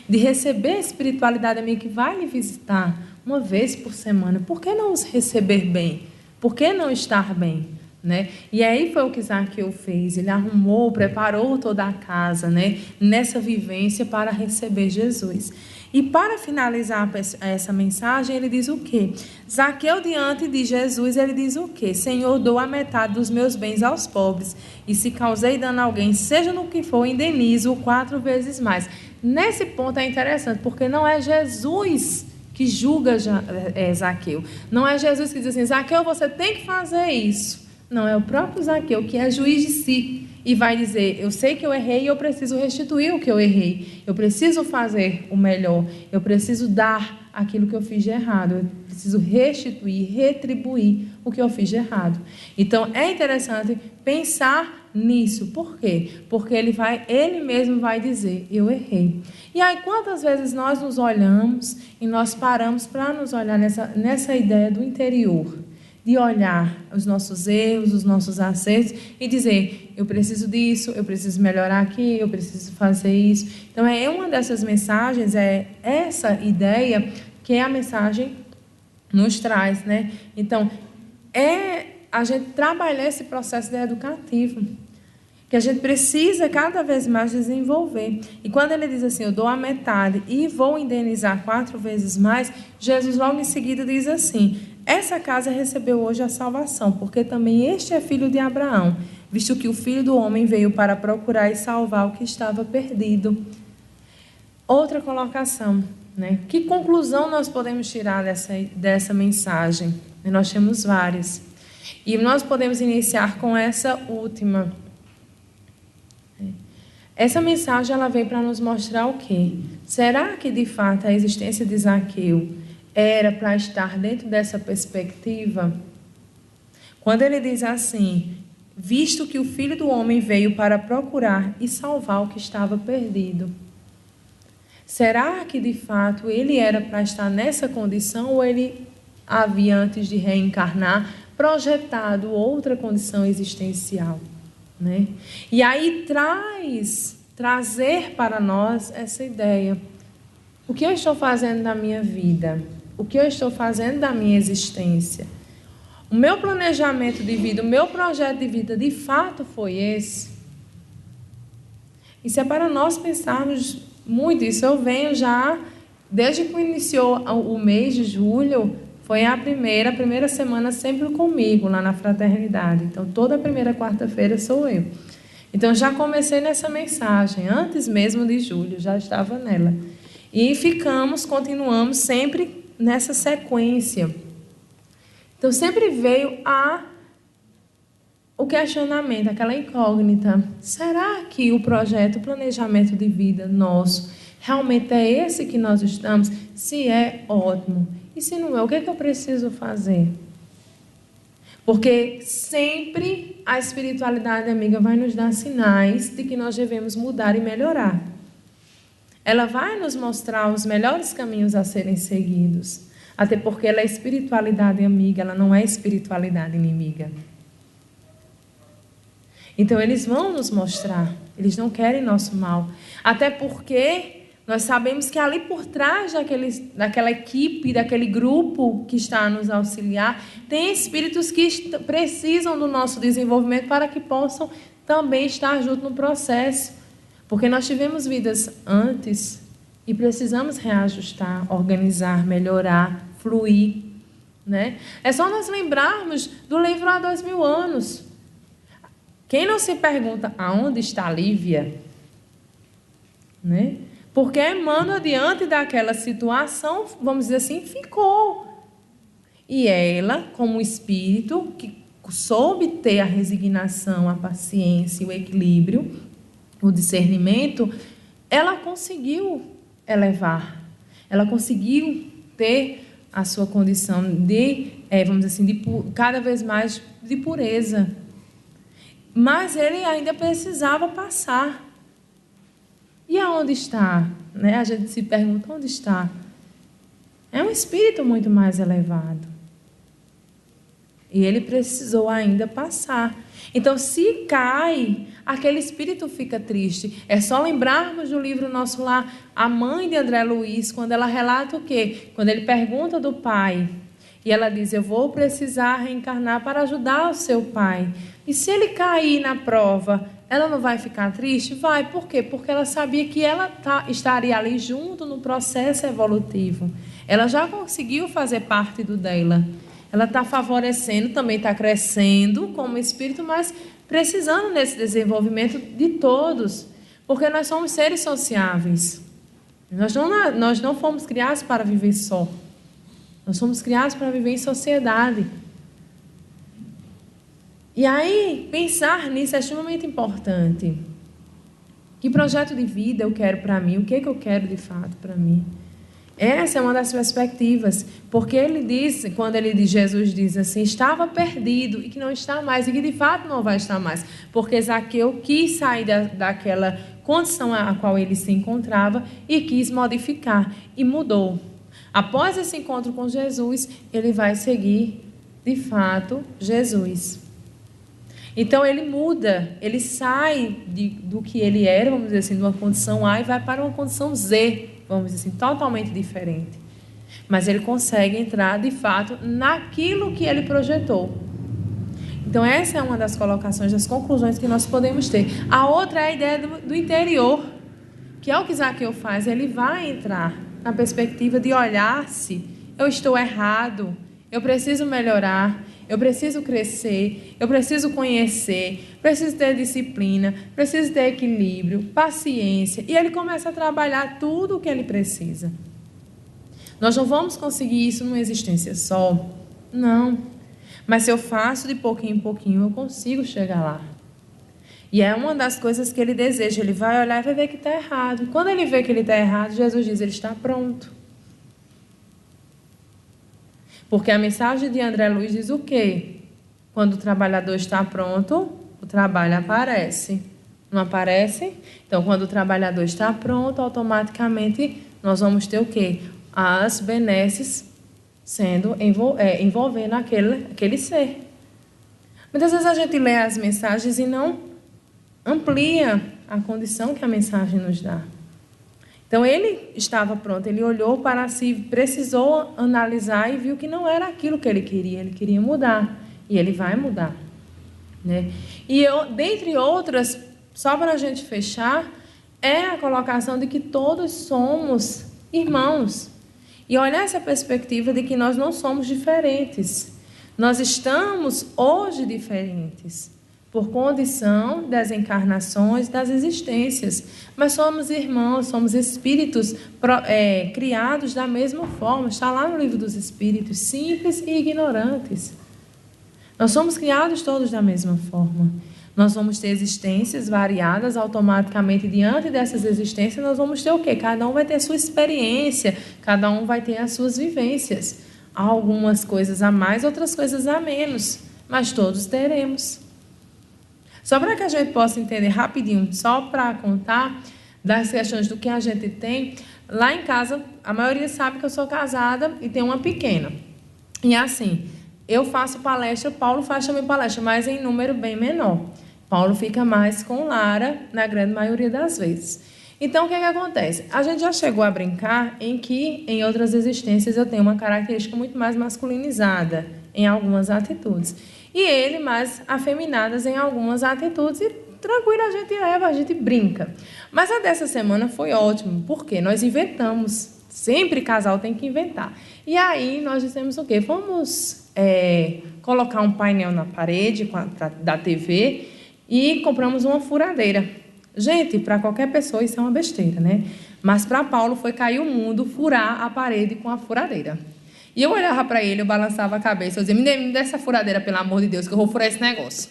de receber a espiritualidade amiga que vai lhe visitar uma vez por semana. Por que não os receber bem? Por que não estar bem? Né? E aí foi o que Zaqueu fez, ele arrumou, preparou toda a casa, né? Nessa vivência para receber Jesus. E para finalizar essa mensagem, ele diz o quê? Zaqueu diante de Jesus, ele diz o quê? Senhor, dou a metade dos meus bens aos pobres, e se causei dano a alguém, seja no que for, indenizo 4 vezes mais. Nesse ponto é interessante, porque não é Jesus que julga Zaqueu. Não é Jesus que diz assim, Zaqueu, você tem que fazer isso. Não, é o próprio Zaqueu que é juiz de si e vai dizer, eu sei que eu errei e eu preciso restituir o que eu errei. Eu preciso fazer o melhor. Eu preciso dar aquilo que eu fiz de errado. Eu preciso restituir, retribuir o que eu fiz de errado. Então, é interessante pensar nisso. Por quê? Porque ele mesmo vai dizer, eu errei. E aí, quantas vezes nós nos olhamos e nós paramos para nos olhar nessa ideia do interior? De olhar os nossos erros, os nossos acertos e dizer, eu preciso disso, eu preciso melhorar aqui, eu preciso fazer isso. Então, uma dessas mensagens, é essa ideia que a mensagem nos traz, né? Então, a gente trabalhar esse processo educativo, que a gente precisa cada vez mais desenvolver. E quando ele diz assim, eu dou a metade e vou indenizar 4 vezes mais, Jesus logo em seguida diz assim, essa casa recebeu hoje a salvação, porque também este é filho de Abraão, visto que o Filho do Homem veio para procurar e salvar o que estava perdido. Outra colocação, né? Que conclusão nós podemos tirar dessa mensagem? E nós temos várias. E nós podemos iniciar com essa última. Essa mensagem ela veio para nos mostrar o quê? Será que de fato a existência de Zaqueu era para estar dentro dessa perspectiva? Quando ele diz assim, visto que o Filho do Homem veio para procurar e salvar o que estava perdido. Será que de fato ele era para estar nessa condição ou ele havia, antes de reencarnar, projetado outra condição existencial? Né? E aí trazer para nós essa ideia. O que eu estou fazendo na minha vida? O que eu estou fazendo da minha existência? O meu planejamento de vida, o meu projeto de vida, de fato foi esse? Isso é para nós pensarmos muito isso. Eu venho já, desde que iniciou o mês de julho, foi a primeira semana sempre comigo, lá na fraternidade. Então, toda primeira quarta-feira sou eu. Então, já comecei nessa mensagem, antes mesmo de julho, já estava nela. E continuamos sempre nessa sequência. Então, sempre veio o questionamento, aquela incógnita. Será que o projeto, o planejamento de vida nosso, realmente é esse que nós estamos? Se é, ótimo. E se não é, o que é que eu preciso fazer? Porque sempre a espiritualidade amiga vai nos dar sinais de que nós devemos mudar e melhorar. Ela vai nos mostrar os melhores caminhos a serem seguidos. Até porque ela é espiritualidade amiga, ela não é espiritualidade inimiga. Então, eles vão nos mostrar. Eles não querem nosso mal. Até porque nós sabemos que ali por trás daquela equipe, daquele grupo que está a nos auxiliar, tem espíritos que precisam do nosso desenvolvimento para que possam também estar junto no processo. Porque nós tivemos vidas antes e precisamos reajustar, organizar, melhorar, fluir. Né? É só nós lembrarmos do livro Há 2000 anos. Quem não se pergunta aonde está Lívia? Né? Porque Emmanuel, diante daquela situação, vamos dizer assim, ficou. E ela, como espírito que soube ter a resignação, a paciência, o equilíbrio, o discernimento, ela conseguiu elevar, ela conseguiu ter a sua condição de, vamos dizer assim, cada vez mais de pureza. Mas ele ainda precisava passar. E aonde está? A gente se pergunta, onde está? É um espírito muito mais elevado. E ele precisou ainda passar. Então, se cai, aquele espírito fica triste. É só lembrarmos do livro Nosso Lar, a mãe de André Luiz, quando ela relata o quê? Quando ele pergunta do pai, e ela diz, eu vou precisar reencarnar para ajudar o seu pai. E se ele cair na prova, ela não vai ficar triste? Vai. Por quê? Porque ela sabia que ela estaria ali junto no processo evolutivo. Ela já conseguiu fazer parte do dela. Ela está favorecendo, também está crescendo como espírito, mas precisando desse desenvolvimento de todos, porque nós somos seres sociáveis. Nós não fomos criados para viver só. Nós somos criados para viver em sociedade. E aí, pensar nisso é extremamente importante. Que projeto de vida eu quero para mim? O que eu quero de fato para mim? Essa é uma das perspectivas, porque ele disse, quando Jesus diz assim, estava perdido e que não está mais, e que de fato não vai estar mais, porque Zaqueu quis sair daquela condição a qual ele se encontrava e quis modificar, e mudou. Após esse encontro com Jesus, ele vai seguir, de fato, Jesus. Então ele muda, ele sai do que ele era, vamos dizer assim, de uma condição A e vai para uma condição Z, vamos dizer assim, totalmente diferente. Mas ele consegue entrar, de fato, naquilo que ele projetou. Então essa é uma das colocações, das conclusões que nós podemos ter. A outra é a ideia do interior, que é o que Zaqueu faz. Ele vai entrar na perspectiva de olhar-se, eu estou errado, eu preciso melhorar, eu preciso crescer, eu preciso conhecer, preciso ter disciplina, preciso ter equilíbrio, paciência. E ele começa a trabalhar tudo o que ele precisa. Nós não vamos conseguir isso numa existência só. Não. Mas se eu faço de pouquinho em pouquinho, eu consigo chegar lá. E é uma das coisas que ele deseja. Ele vai olhar e vai ver que está errado. E quando ele vê que ele está errado, Jesus diz, ele está pronto. Porque a mensagem de André Luiz diz o quê? Quando o trabalhador está pronto, o trabalho aparece. Não aparece? Então, quando o trabalhador está pronto, automaticamente nós vamos ter o quê? As benesses sendo envolvendo aquele ser. Muitas vezes a gente lê as mensagens e não amplia a condição que a mensagem nos dá. Então, ele estava pronto, ele olhou para si, precisou analisar e viu que não era aquilo que ele queria mudar. E ele vai mudar. Né? E dentre outras, só para a gente fechar, é a colocação de que todos somos irmãos. E olhar essa perspectiva de que nós não somos diferentes. Nós estamos hoje diferentes, por condição das encarnações, das existências. Mas somos irmãos, somos espíritos criados da mesma forma. Está lá no livro dos Espíritos, simples e ignorantes. Nós somos criados todos da mesma forma. Nós vamos ter existências variadas, automaticamente diante dessas existências nós vamos ter o quê? Cada um vai ter a sua experiência, cada um vai ter as suas vivências. Há algumas coisas a mais, outras coisas a menos, mas todos teremos. Só para que a gente possa entender rapidinho, só para contar das questões do que a gente tem, lá em casa, a maioria sabe que eu sou casada e tenho uma pequena. E assim, eu faço palestra, Paulo faz também palestra, mas em número bem menor. Paulo fica mais com Lara, na grande maioria das vezes. Então, o que acontece? A gente já chegou a brincar em que, em outras existências, eu tenho uma característica muito mais masculinizada em algumas atitudes. E ele mais afeminadas em algumas atitudes. E tranquilo, a gente leva, a gente brinca. Mas a dessa semana foi ótimo, porque nós inventamos. Sempre casal tem que inventar. E aí, nós dissemos o quê? Vamos colocar um painel na parede da TV e compramos uma furadeira. Gente, para qualquer pessoa isso é uma besteira, né? Mas para Paulo foi cair o mundo furar a parede com a furadeira. E eu olhava para ele, eu balançava a cabeça, eu dizia, me dê essa furadeira, pelo amor de Deus, que eu vou furar esse negócio.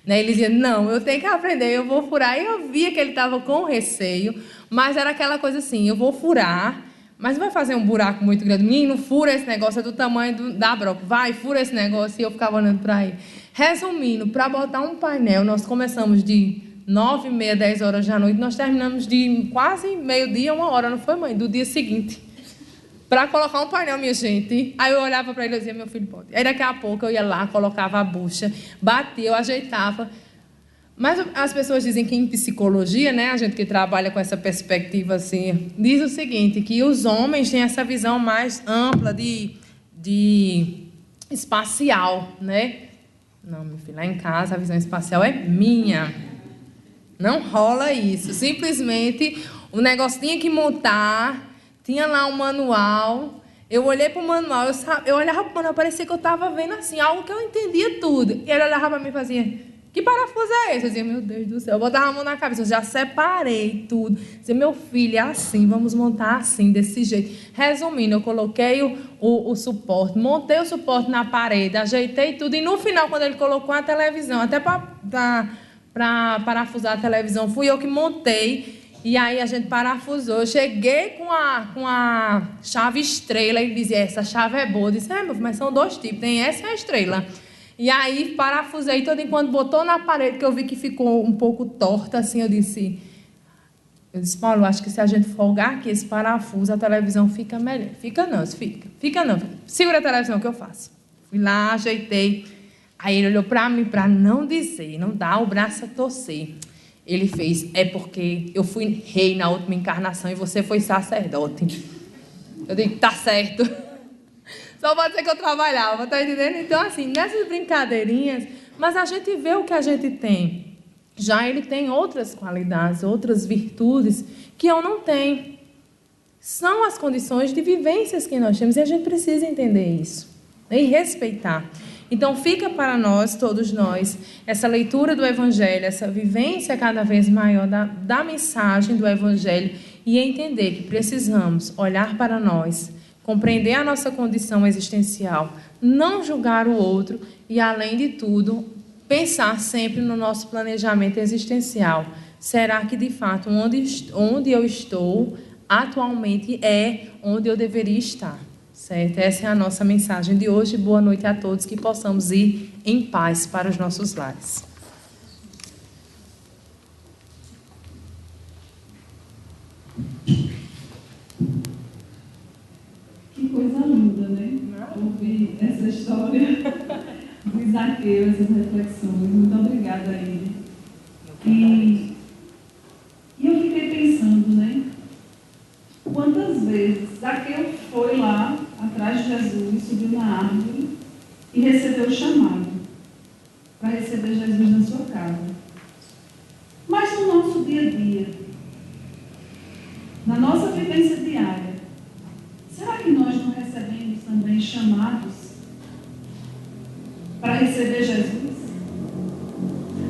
Né? Ele dizia, não, eu tenho que aprender, eu vou furar. E eu via que ele estava com receio, mas era aquela coisa assim, eu vou furar, mas vai fazer um buraco muito grande. Menino, fura esse negócio, é do tamanho da broca. Vai, fura esse negócio. E eu ficava olhando para ele. Resumindo, para botar um painel, nós começamos de 9h30, 10 horas da noite, nós terminamos de quase meio-dia, 1h, não foi, mãe? Do dia seguinte. Para colocar um painel, minha gente. Aí eu olhava para ele e dizia, meu filho, pode. Aí daqui a pouco eu ia lá, colocava a bucha, batia, eu ajeitava. Mas as pessoas dizem que em psicologia, né, a gente que trabalha com essa perspectiva assim, diz o seguinte, que os homens têm essa visão mais ampla de espacial, né? Não, meu filho, lá em casa a visão espacial é minha. Não rola isso. Simplesmente o negócio tinha que montar, tinha lá um manual. Eu olhei para o manual, eu olhava para o manual, parecia que eu estava vendo assim, algo que eu entendia tudo. E ele olhava para mim e fazia... Que parafuso é esse? Eu dizia, meu Deus do céu. Eu botava a mão na cabeça, eu já separei tudo. Eu dizia, meu filho, é assim, vamos montar assim, desse jeito. Resumindo, eu coloquei o suporte, montei o suporte na parede, ajeitei tudo. E no final, quando ele colocou a televisão, até para parafusar a televisão, fui eu que montei. E aí a gente parafusou. Eu cheguei com a chave estrela e dizia, essa chave é boa. Eu disse, meu filho, mas são 2 tipos, tem essa e a estrela. E aí parafusei todo enquanto botou na parede, que eu vi que ficou um pouco torta, assim, eu disse, Paulo, acho que se a gente folgar aqui esse parafuso, a televisão fica melhor. Fica não. Segura a televisão que eu faço. Fui lá, ajeitei. Aí ele olhou para mim, para não dizer, não dar o braço a torcer. Ele fez, é porque eu fui rei na última encarnação e você foi sacerdote. Eu digo, tá certo. Só pode ser que eu trabalhava, tá entendendo? Então, assim, nessas brincadeirinhas, mas a gente vê o que a gente tem. Já ele tem outras qualidades, outras virtudes que eu não tenho. São as condições de vivências que nós temos e a gente precisa entender isso, né? E respeitar. Então, fica para nós, todos nós, essa leitura do Evangelho, essa vivência cada vez maior da mensagem do Evangelho e entender que precisamos olhar para nós, compreender a nossa condição existencial, não julgar o outro e, além de tudo, pensar sempre no nosso planejamento existencial. Será que, de fato, onde eu estou atualmente é onde eu deveria estar? Certo? Essa é a nossa mensagem de hoje. Boa noite a todos, que possamos ir em paz para os nossos lares. Que coisa linda, né? Ouvir essa história de Zaqueu, essas reflexões. Muito obrigada a ele. E eu fiquei pensando, né? Quantas vezes Zaqueu foi lá atrás de Jesus, subiu na árvore e recebeu o chamado para receber Jesus na sua casa. Mas no nosso dia a dia, na nossa vivência diária, será que nós não recebemos também chamados para receber Jesus?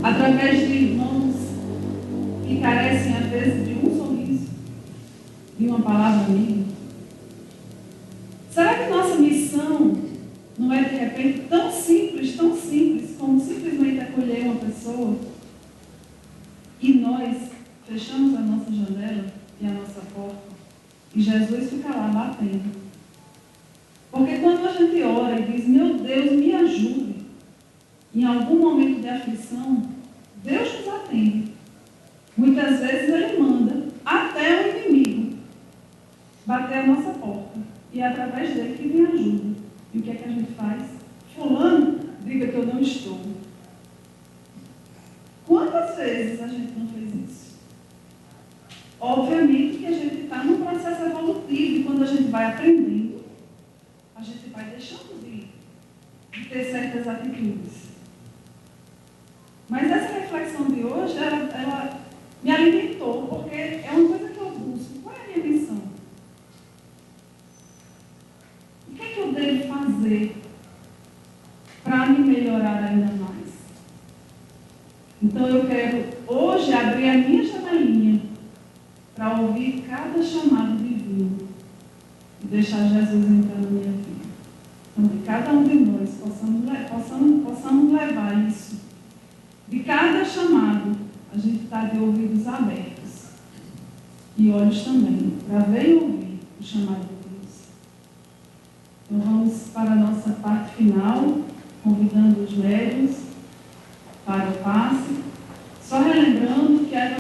Através de irmãos que carecem, às vezes, de um sorriso, de uma palavra amiga? Será que nossa missão não é, de repente, tão simples, como simplesmente acolher uma pessoa e nós fechamos a nossa janela e a nossa porta e Jesus fica lá batendo? Porque quando a gente ora e diz, meu Deus, me ajude, em algum momento de aflição, Deus nos atende. Muitas vezes Ele manda até o inimigo bater a nossa porta. E é através dele que vem ajuda. E o que é que a gente faz? Fulano, diga que eu não estou. Quantas vezes a gente não fez isso? Obviamente que a gente está num processo evolutivo. E quando a gente vai aprendendo, a gente vai deixando de ter certas atitudes. Mas essa reflexão de hoje, ela me alimentou, porque é uma coisa que eu busco. Qual é a minha missão? O que é que eu devo fazer para me melhorar ainda mais? Então eu quero hoje abrir a minha janelinha para ouvir cada chamado divino e deixar Jesus entrar na minha vida. um de nós possamos levar isso. De cada chamado, a gente está de ouvidos abertos e olhos também, para ver e ouvir o chamado de Deus. Então vamos para a nossa parte final, convidando os médiuns para o passe, só relembrando que